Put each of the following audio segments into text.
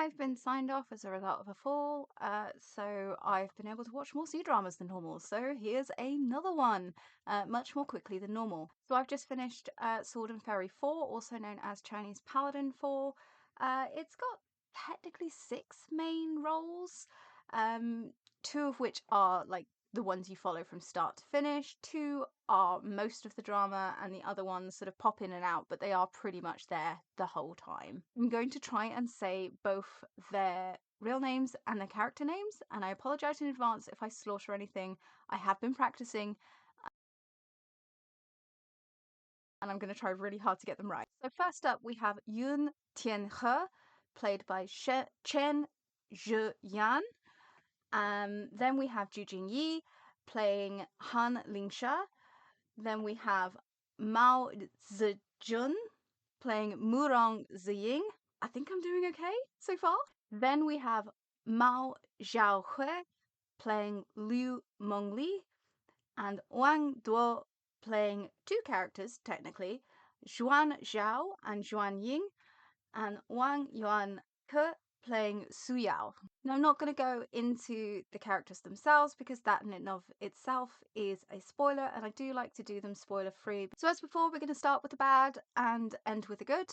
I've been signed off as a result of a fall, so I've been able to watch more C-dramas than normal. So here's another one, much more quickly than normal. So I've just finished Sword and Fairy 4, also known as Chinese Paladin 4. It's got technically 6 main roles, 2 of which are like the ones you follow from start to finish. 2 are most of the drama, and the other ones sort of pop in and out, but they are pretty much there the whole time. I'm going to try and say both their real names and their character names, and I apologize in advance if I slaughter anything. I have been practicing, and I'm going to try really hard to get them right. So first up, we have Yoon Tian-he, played by Chen Zhiyan. Then we have Ju Jin-yi, playing Han Lingsha. Then we have Mao Zejun, playing Murong Ziying. I think I'm doing okay so far. Then we have Mao Xiaohui, playing Liu Mengli, and Wang Duo, playing 2 characters technically, Xuan Zhao and Xuan Ying, and Wang Yuan Ke, playing Su Yao. Now, I'm not going to go into the characters themselves because that in and of itself is a spoiler, and I do like to do them spoiler free. So as before, we're going to start with the bad and end with the good,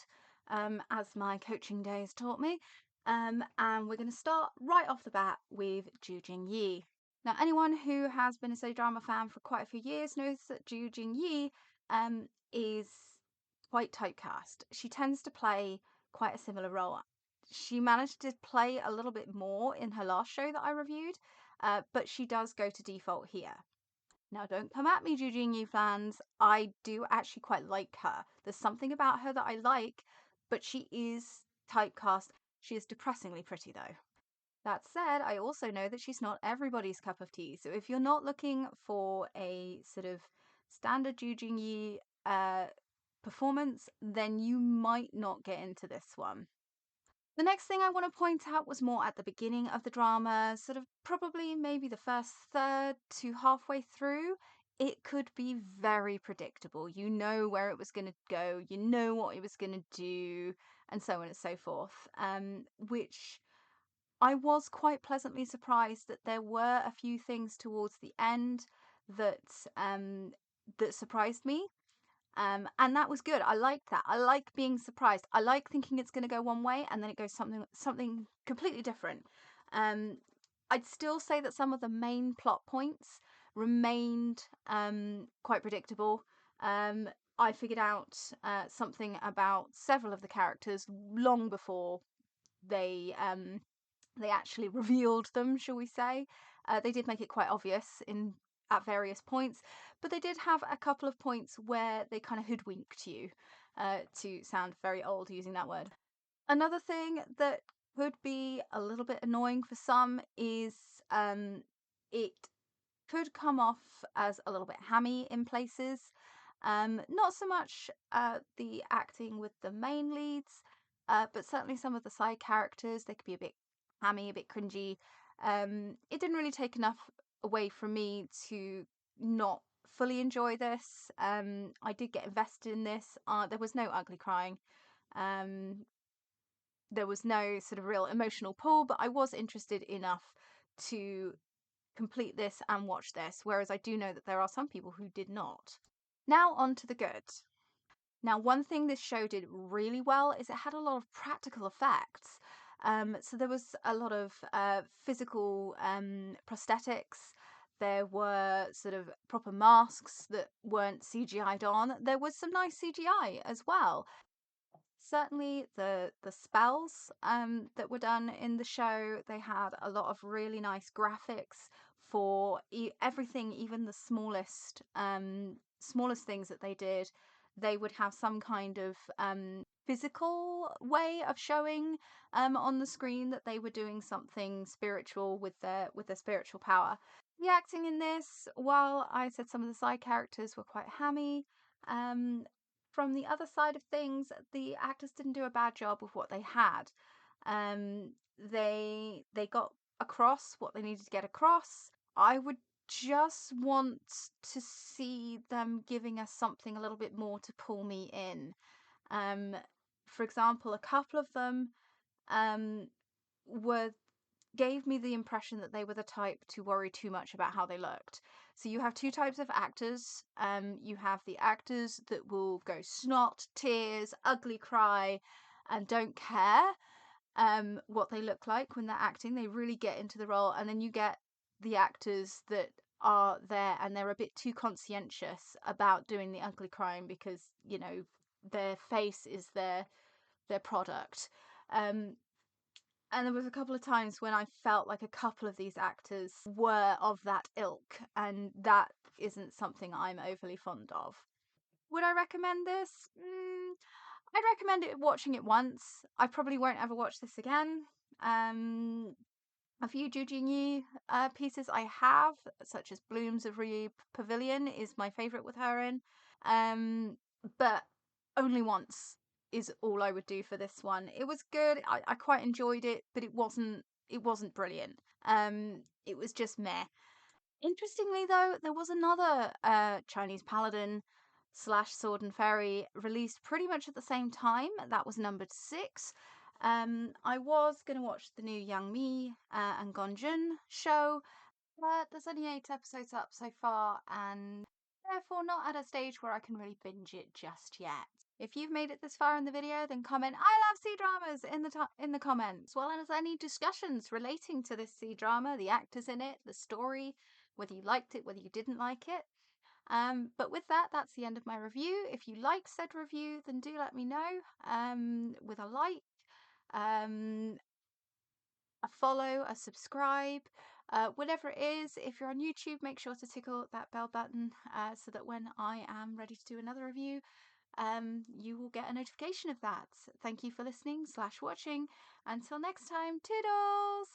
as my coaching days taught me. And we're going to start right off the bat with Ju Jin-yi. Now, anyone who has been a C-drama fan for quite a few years knows that Ju Jin-yi is quite typecast. She tends to play quite a similar role. She managed to play a little bit more in her last show that I reviewed, but she does go to default here. Now, don't come at me, Ju Jin-yi fans. I do actually quite like her. There's something about her that I like, but she is typecast. She is depressingly pretty, though. That said, I also know that she's not everybody's cup of tea. So if you're not looking for a sort of standard Ju Jin-yi performance, then you might not get into this one. The next thing I want to point out was more at the beginning of the drama, sort of probably maybe the first third to halfway through. It could be very predictable. You know where it was going to go, you know what it was going to do, and so on and so forth. Which I was quite pleasantly surprised that there were a few things towards the end that that surprised me. And that was good. I like that. I like being surprised. I like thinking it's going to go one way and then it goes something completely different. I'd still say that some of the main plot points remained quite predictable. I figured out something about several of the characters long before they actually revealed them, shall we say. They did make it quite obvious at various points, but they did have a couple of points where they kind of hoodwinked you, to sound very old using that word. Another thing that could be a little bit annoying for some is it could come off as a little bit hammy in places. Not so much the acting with the main leads, but certainly some of the side characters. They could be a bit hammy, a bit cringy. It didn't really take enough away from me to not fully enjoy this. I did get invested in this. There was no ugly crying. Um, there was no sort of real emotional pull, but I was interested enough to complete this and watch this, whereas I do know that there are some people who did not. Now on to the good. Now, one thing this show did really well is it had a lot of practical effects. So there was a lot of physical prosthetics. There were sort of proper masks that weren't CGI'd on. There was some nice CGI as well. Certainly the spells that were done in the show, they had a lot of really nice graphics for everything, even the smallest things that they did. They would have some kind of physical way of showing on the screen that they were doing something spiritual with their spiritual power. The acting in this, while I said some of the side characters were quite hammy, um, from the other side of things, the actors didn't do a bad job with what they had. They got across what they needed to get across. I would just want to see them giving us something a little bit more to pull me in. Um, for example, a couple of them, um, were gave me the impression that they were the type to worry too much about how they looked. So you have two types of actors. You have the actors that will go snot, tears, ugly cry, and don't care what they look like when they're acting. They really get into the role. And then you get the actors that are there and they're a bit too conscientious about doing the ugly crying because, you know, their face is their product. Um, and there was a couple of times when I felt like a couple of these actors were of that ilk, and that isn't something I'm overly fond of. Would I recommend this? I'd recommend it watching it once. I probably won't ever watch this again. Um, a few Ju Jin pieces I have, such as Blooms of Ryu Pavilion, is my favourite with her in. But only once is all I would do for this one. It was good. I quite enjoyed it, but it wasn't brilliant. It was just meh. Interestingly, though, there was another Chinese paladin slash sword and fairy released pretty much at the same time. That was numbered 6. I was going to watch the new Yang Mi and Gonjun show, but there's only 8 episodes up so far, and therefore not at a stage where I can really binge it just yet. If you've made it this far in the video, then comment "I love C-dramas" in the comments, as well as any discussions relating to this C-drama, the actors in it, the story, whether you liked it, whether you didn't like it. But with that, that's the end of my review. If you liked said review, then do let me know with a like, a follow, a subscribe, whatever it is. If you're on YouTube, make sure to tickle that bell button so that when I am ready to do another review, you will get a notification of that. Thank you for listening / watching. Until next time, toodles!